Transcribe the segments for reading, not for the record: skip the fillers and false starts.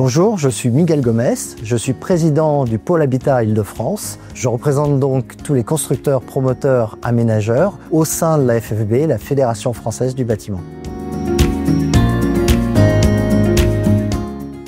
Bonjour, je suis Miguel Gomez, je suis président du pôle Habitat Île-de-France. Je représente donc tous les constructeurs, promoteurs, aménageurs au sein de la FFB, la Fédération Française du Bâtiment.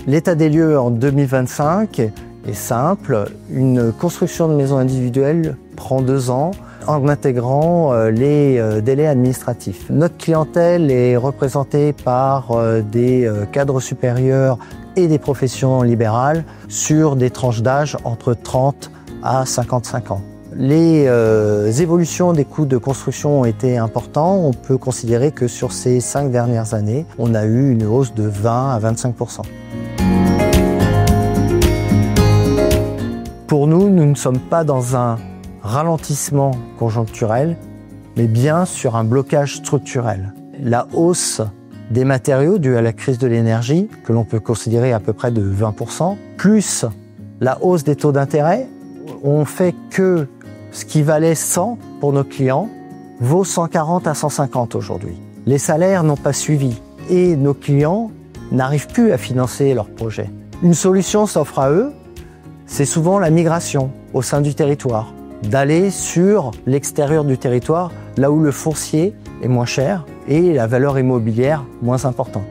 L'état des lieux en 2025 est simple. Une construction de maison individuelle prend 2 ans en intégrant les délais administratifs. Notre clientèle est représentée par des cadres supérieurs et des professions libérales sur des tranches d'âge entre 30 à 55 ans. Les évolutions des coûts de construction ont été importants. On peut considérer que sur ces 5 dernières années, on a eu une hausse de 20 à 25%. Pour nous, nous ne sommes pas dans un ralentissement conjoncturel, mais bien sur un blocage structurel. La hausse des matériaux due à la crise de l'énergie, que l'on peut considérer à peu près de 20%, plus la hausse des taux d'intérêt, ont fait que ce qui valait 100 pour nos clients vaut 140 à 150 aujourd'hui. Les salaires n'ont pas suivi et nos clients n'arrivent plus à financer leurs projets. Une solution s'offre à eux, c'est souvent la migration au sein du territoire, d'aller sur l'extérieur du territoire, là où le foncier est moins cher et la valeur immobilière moins importante.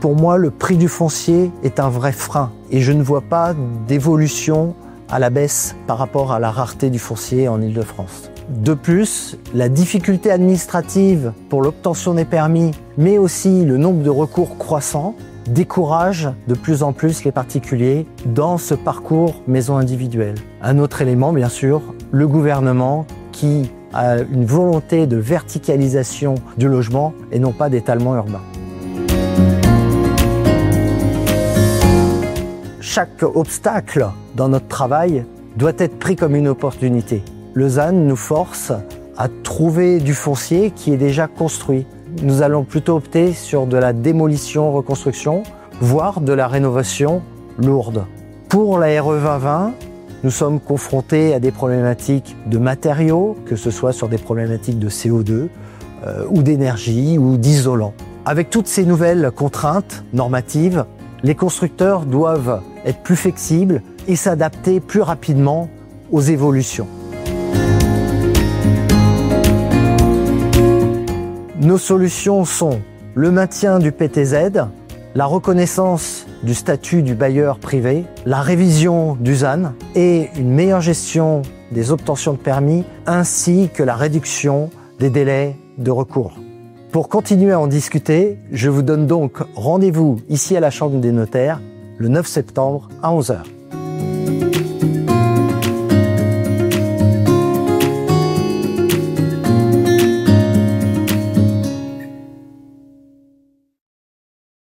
Pour moi, le prix du foncier est un vrai frein et je ne vois pas d'évolution à la baisse par rapport à la rareté du foncier en Île-de-France. De plus, la difficulté administrative pour l'obtention des permis, mais aussi le nombre de recours croissant, décourage de plus en plus les particuliers dans ce parcours maison individuelle. Un autre élément, bien sûr, le gouvernement qui a une volonté de verticalisation du logement et non pas d'étalement urbain. Chaque obstacle dans notre travail doit être pris comme une opportunité. Le ZAN nous force à trouver du foncier qui est déjà construit. Nous allons plutôt opter sur de la démolition-reconstruction, voire de la rénovation lourde. Pour la RE 2020, nous sommes confrontés à des problématiques de matériaux, que ce soit sur des problématiques de CO2, ou d'énergie, ou d'isolant. Avec toutes ces nouvelles contraintes normatives, les constructeurs doivent être plus flexibles et s'adapter plus rapidement aux évolutions. Nos solutions sont le maintien du PTZ, la reconnaissance du statut du bailleur privé, la révision du ZAN et une meilleure gestion des obtentions de permis ainsi que la réduction des délais de recours. Pour continuer à en discuter, je vous donne donc rendez-vous ici à la Chambre des notaires le 9 septembre à 11h.